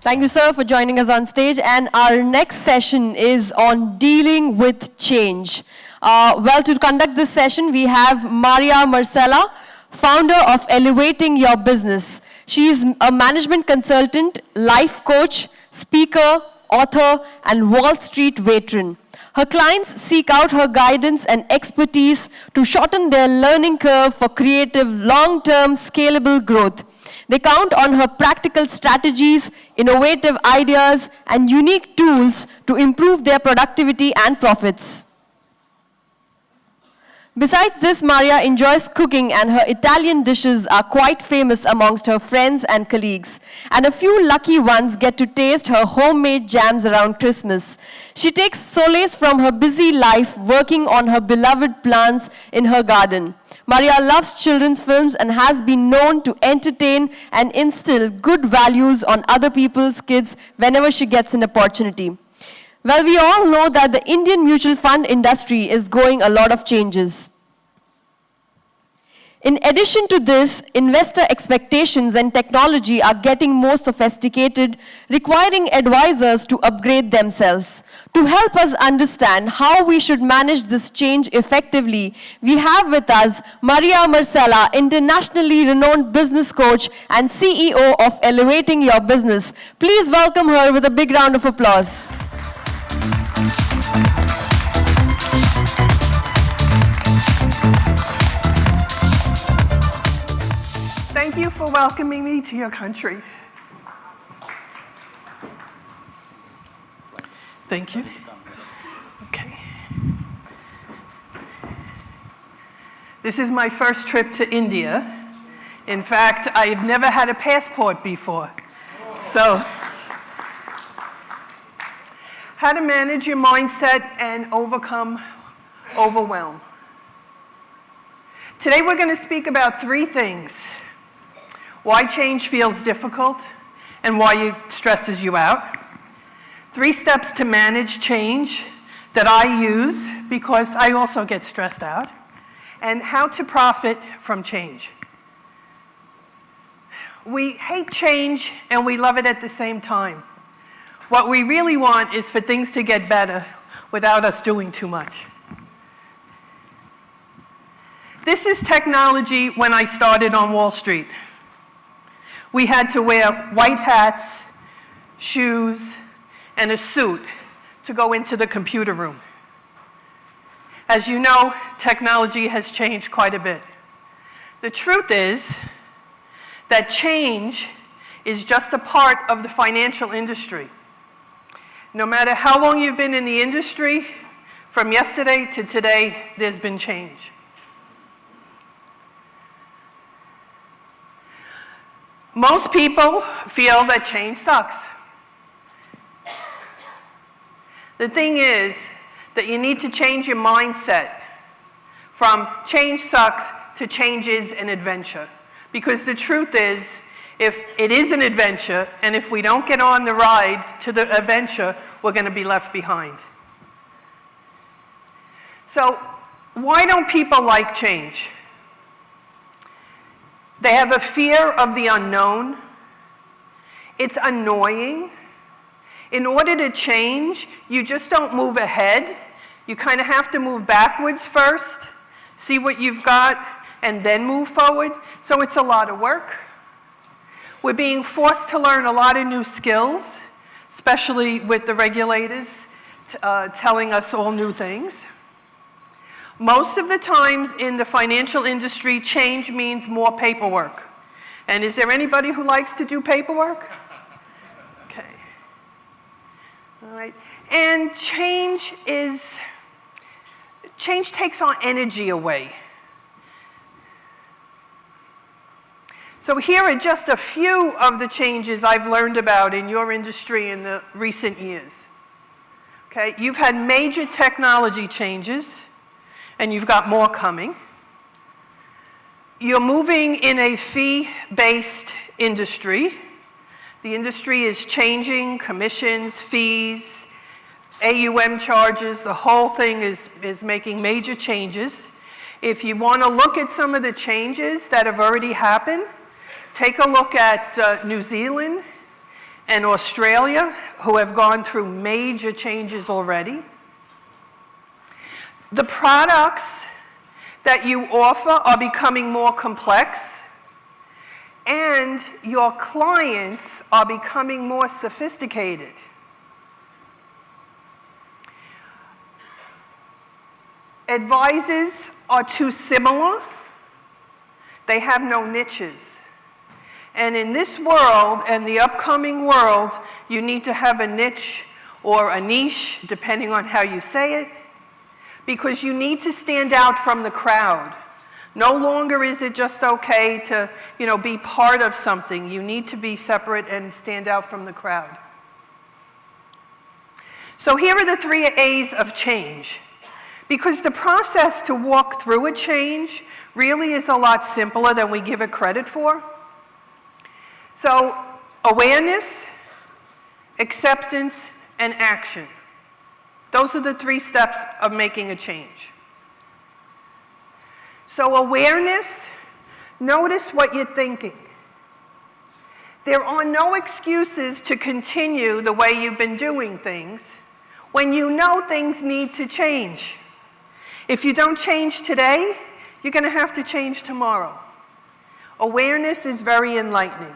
Thank you, sir, for joining us on stage. And our next session is on dealing with change. To conduct this session, we have Marsala, founder of Elevating Your Business. She is a management consultant, life coach, speaker, author, and Wall Street veteran. Her clients seek out her guidance and expertise to shorten their learning curve for creative, long-term, scalable growth. They count on her practical strategies, innovative ideas, and unique tools to improve their productivity and profits. Besides this, Maria enjoys cooking, and her Italian dishes are quite famous amongst her friends and colleagues. And a few lucky ones get to taste her homemade jams around Christmas. She takes solace from her busy life working on her beloved plants in her garden. Maria loves children's films and has been known to entertain and instill good values on other people's kids whenever she gets an opportunity. Well, we all know that the Indian mutual fund industry is going a lot of changes. In addition to this, investor expectations and technology are getting more sophisticated, requiring advisors to upgrade themselves. To help us understand how we should manage this change effectively, we have with us Marsala, internationally renowned business coach and CEO of Elevating Your Business. Please welcome her with a big round of applause. Thank you for welcoming me to your country. Thank you. Okay. This is my first trip to India. In fact, I've never had a passport before. So, how to manage your mindset and overcome overwhelm. Today we're going to speak about three things. Why change feels difficult and why it stresses you out. 3 steps to manage change that I use because I also get stressed out. And how to profit from change. We hate change and we love it at the same time. What we really want is for things to get better without us doing too much. This is technology when I started on Wall Street. We had to wear white hats, shoes, and a suit to go into the computer room. As you know, technology has changed quite a bit. The truth is that change is just a part of the financial industry. No matter how long you've been in the industry, from yesterday to today, there's been change. Most people feel that change sucks. The thing is that you need to change your mindset from change sucks to change is an adventure. Because the truth is, if it is an adventure, and if we don't get on the ride to the adventure, we're going to be left behind. So, why don't people like change? They have a fear of the unknown. It's annoying. In order to change, you just don't move ahead. You kind of have to move backwards first, see what you've got, and then move forward. So it's a lot of work. We're being forced to learn a lot of new skills, especially with the regulators telling us all new things. Most of the times in the financial industry, change means more paperwork. And is there anybody who likes to do paperwork? Okay. All right. And change takes our energy away. So here are just a few of the changes I've learned about in your industry in the recent years. Okay, you've had major technology changes, and you've got more coming. You're moving in a fee-based industry. The industry is changing, commissions, fees, AUM charges, the whole thing is making major changes. If you want to look at some of the changes that have already happened, take a look at New Zealand and Australia, who have gone through major changes already. The products that you offer are becoming more complex, and your clients are becoming more sophisticated. Advisors are too similar. They have no niches. And in this world and the upcoming world, you need to have a niche or a niche, depending on how you say it, because you need to stand out from the crowd. No longer is it just okay to, be part of something. You need to be separate and stand out from the crowd. So here are the 3 A's of change. Because the process to walk through a change really is a lot simpler than we give it credit for. So, awareness, acceptance, and action. Those are the 3 steps of making a change. So, awareness, notice what you're thinking. There are no excuses to continue the way you've been doing things when you know things need to change. If you don't change today, you're going to have to change tomorrow. Awareness is very enlightening.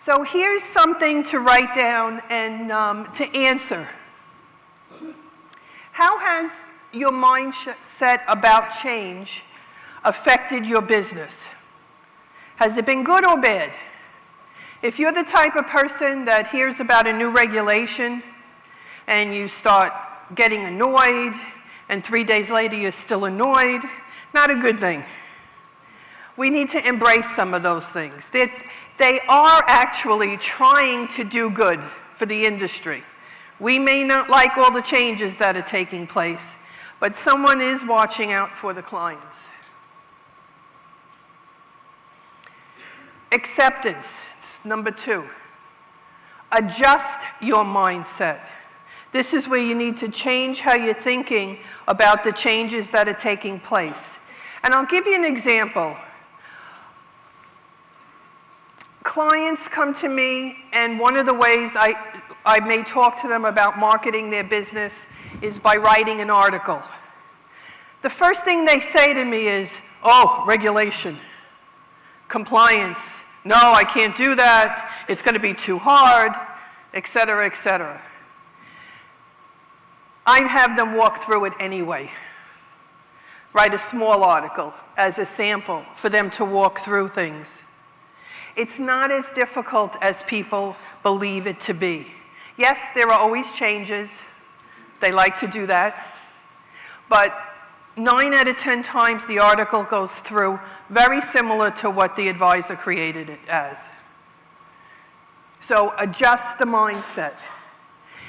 So here's something to write down and to answer. How has your mindset about change affected your business? Has it been good or bad? If you're the type of person that hears about a new regulation and you start getting annoyed, and 3 days later you're still annoyed, not a good thing. We need to embrace some of those things. They are actually trying to do good for the industry. We may not like all the changes that are taking place, but someone is watching out for the clients. Acceptance, number 2. Adjust your mindset. This is where you need to change how you're thinking about the changes that are taking place. And I'll give you an example. Clients come to me, and one of the ways I may talk to them about marketing their business is by writing an article. The first thing they say to me is, oh, regulation, compliance, no, I can't do that, it's going to be too hard, etc., etc. I have them walk through it anyway. Write a small article as a sample for them to walk through things. It's not as difficult as people believe it to be. Yes, there are always changes. They like to do that. But 9 out of 10 times the article goes through very similar to what the advisor created it as. So adjust the mindset.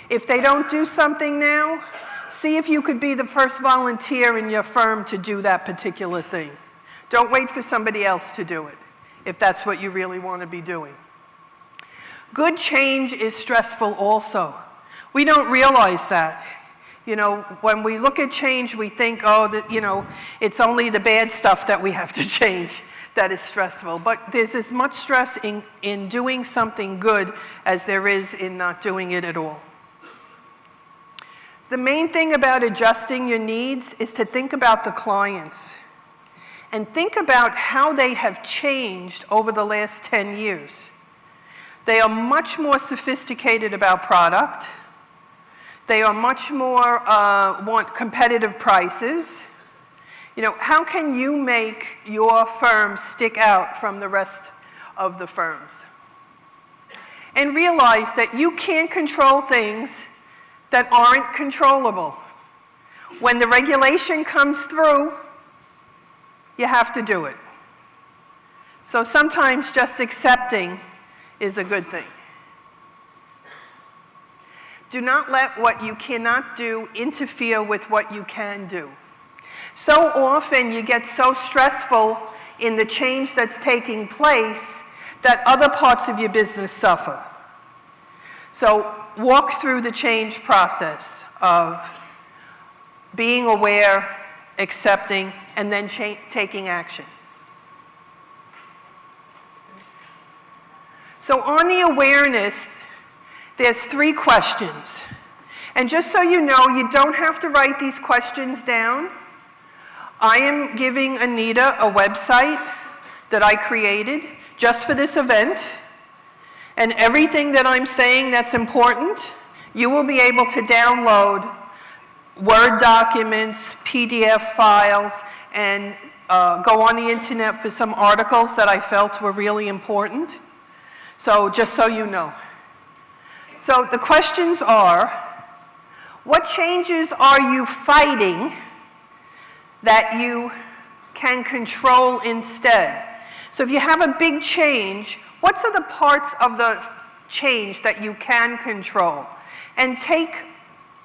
If they don't do something now, see if you could be the first volunteer in your firm to do that particular thing. Don't wait for somebody else to do it, if that's what you really want to be doing. Good change is stressful also. We don't realize that. When we look at change, we think, it's only the bad stuff that we have to change that is stressful. But there's as much stress in doing something good as there is in not doing it at all. The main thing about adjusting your needs is to think about the clients and think about how they have changed over the last 10 years. They are much more sophisticated about product. They are much more, want competitive prices. How can you make your firm stick out from the rest of the firms? And realize that you can't control things that aren't controllable. When the regulation comes through, you have to do it. So sometimes just accepting is a good thing. Do not let what you cannot do interfere with what you can do. So often you get so stressful in the change that's taking place that other parts of your business suffer. So walk through the change process of being aware, accepting, and then taking action. So on the awareness, there's 3 questions. And just so you know, you don't have to write these questions down. I am giving Anita a website that I created just for this event. And everything that I'm saying that's important, you will be able to download Word documents, PDF files, and go on the internet for some articles that I felt were really important. So just so you know. So the questions are, what changes are you fighting that you can control instead? So if you have a big change, what are the parts of the change that you can control? And take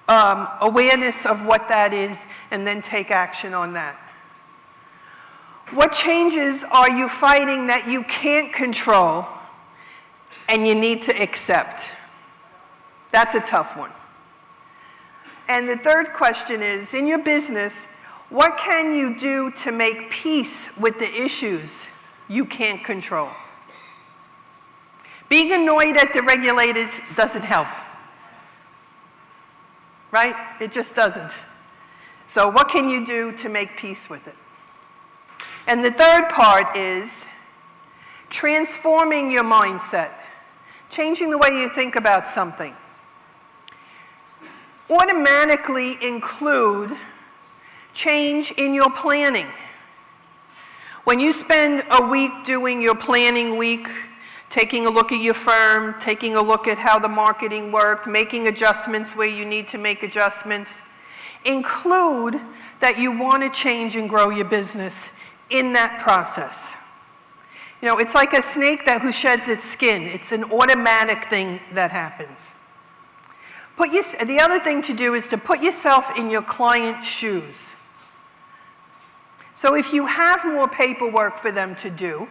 awareness of what that is, and then take action on that. What changes are you fighting that you can't control and you need to accept? That's a tough one. And the third question is, in your business, what can you do to make peace with the issues you can't control? Being annoyed at the regulators doesn't help. Right? It just doesn't. So what can you do to make peace with it? And the third part is transforming your mindset, changing the way you think about something. Automatically include change in your planning. When you spend a week doing your planning week, taking a look at your firm, taking a look at how the marketing worked, making adjustments where you need to make adjustments, include that you want to change and grow your business in that process. You know, it's like a snake who sheds its skin. It's an automatic thing that happens. The other thing to do is to put yourself in your client's shoes. So if you have more paperwork for them to do,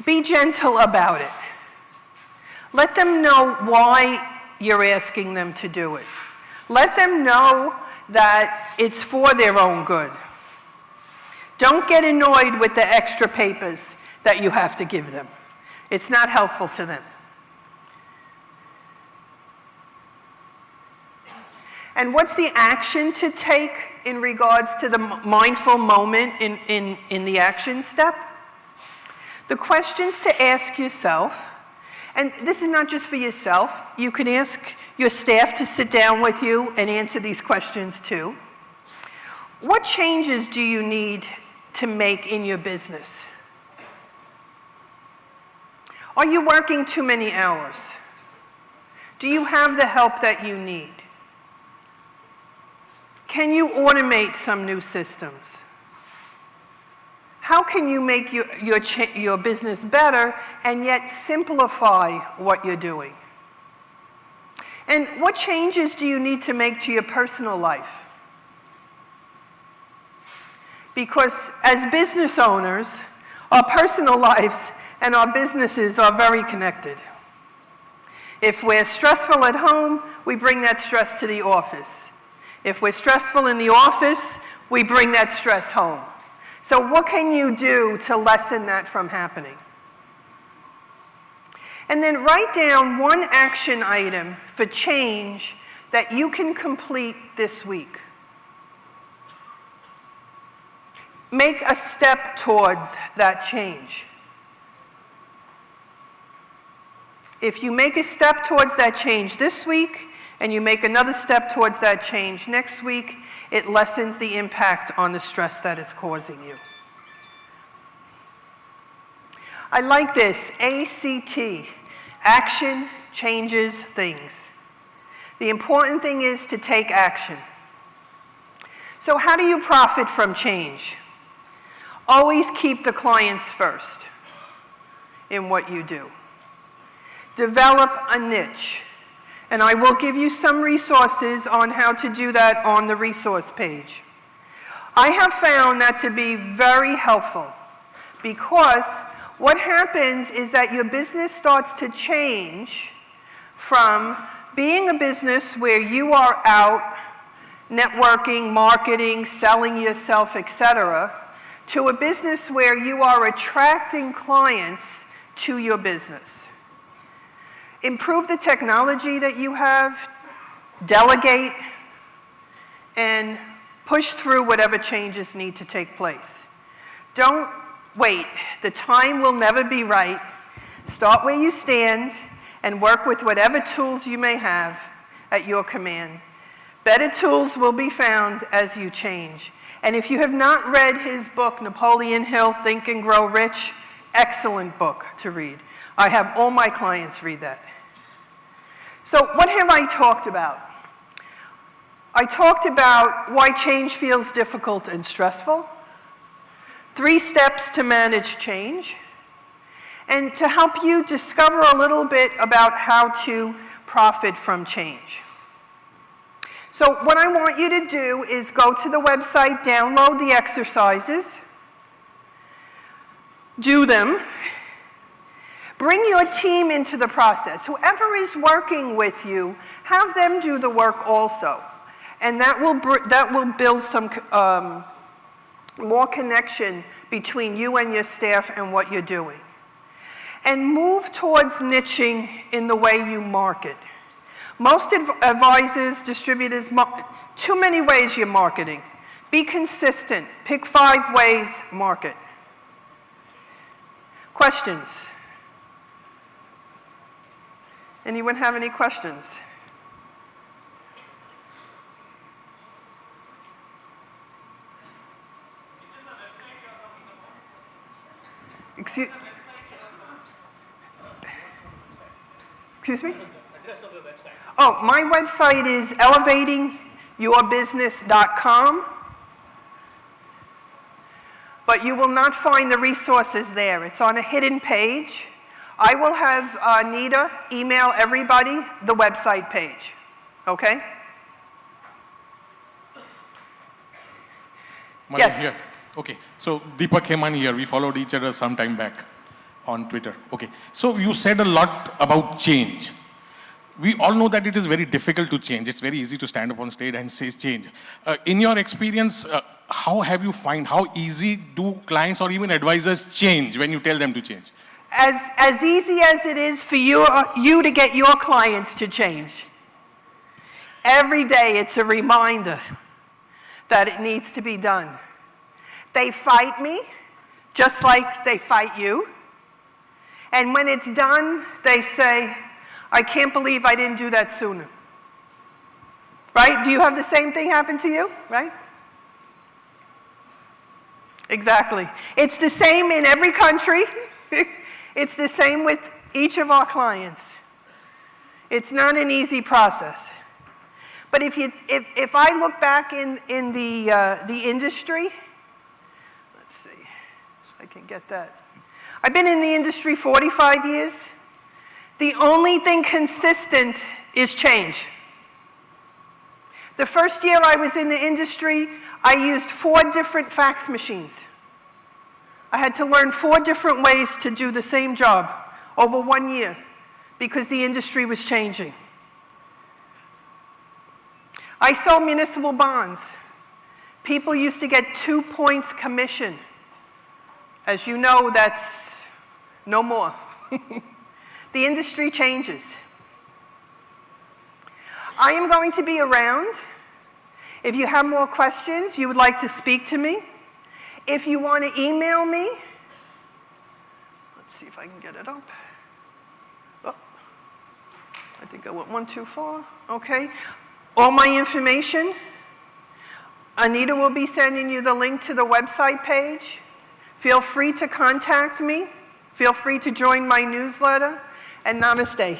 be gentle about it. Let them know why you're asking them to do it. Let them know that it's for their own good. Don't get annoyed with the extra papers that you have to give them. It's not helpful to them. And what's the action to take in regards to the mindful moment in the action step? The questions to ask yourself, and this is not just for yourself, you can ask your staff to sit down with you and answer these questions too. What changes do you need to make in your business? Are you working too many hours? Do you have the help that you need? Can you automate some new systems? How can you make your business better and yet simplify what you're doing? And what changes do you need to make to your personal life? Because as business owners, our personal lives and our businesses are very connected. If we're stressful at home, we bring that stress to the office. If we're stressful in the office, we bring that stress home. So what can you do to lessen that from happening? And then write down one action item for change that you can complete this week. Make a step towards that change. If you make a step towards that change this week, and you make another step towards that change next week, it lessens the impact on the stress that it's causing you. I like this, ACT, action changes things. The important thing is to take action. So how do you profit from change? Always keep the clients first in what you do. Develop a niche. And I will give you some resources on how to do that on the resource page. I have found that to be very helpful because what happens is that your business starts to change from being a business where you are out networking, marketing, selling yourself, etc., to a business where you are attracting clients to your business. Improve the technology that you have, delegate, and push through whatever changes need to take place. Don't wait. The time will never be right. Start where you stand and work with whatever tools you may have at your command. Better tools will be found as you change. And if you have not read his book, Napoleon Hill, Think and Grow Rich, excellent book to read. I have all my clients read that. So what have I talked about? I talked about why change feels difficult and stressful, 3 steps to manage change, and to help you discover a little bit about how to profit from change. So what I want you to do is go to the website, download the exercises, do them, bring your team into the process. Whoever is working with you, have them do the work also. And that will build some more connection between you and your staff and what you're doing. And move towards niching in the way you market. Most advisors, distributors, too many ways you're marketing. Be consistent. Pick 5 ways, market. Questions? Anyone have any questions? Excuse me? Oh, my website is elevatingyourbusiness.com, but you will not find the resources there. It's on a hidden page. I will have Anita email everybody the website page, okay? Yes. Here. Okay, so Deepak came on here. We followed each other some time back on Twitter. Okay, so you said a lot about change. We all know that it is very difficult to change. It's very easy to stand up on stage and say change. In your experience, how have you find, how easy do clients or even advisors change when you tell them to change? As easy as it is for you to get your clients to change. Every day it's a reminder that it needs to be done. They fight me, just like they fight you. And when it's done, they say, I can't believe I didn't do that sooner. Right? Do you have the same thing happen to you? Right? Exactly. It's the same in every country. It's the same with each of our clients. It's not an easy process. But if I look back in the industry, let's see if I can get that. I've been in the industry 45 years. The only thing consistent is change. The first year I was in the industry, I used 4 different fax machines. I had to learn 4 different ways to do the same job over 1 year because the industry was changing. I sold municipal bonds. People used to get 2 points commission. As you know, that's no more. The industry changes. I am going to be around. If you have more questions, you would like to speak to me. If you want to email me, let's see if I can get it up. Oh, I think I went 1 too far. Okay. All my information. Anita will be sending you the link to the website page. Feel free to contact me. Feel free to join my newsletter. And namaste.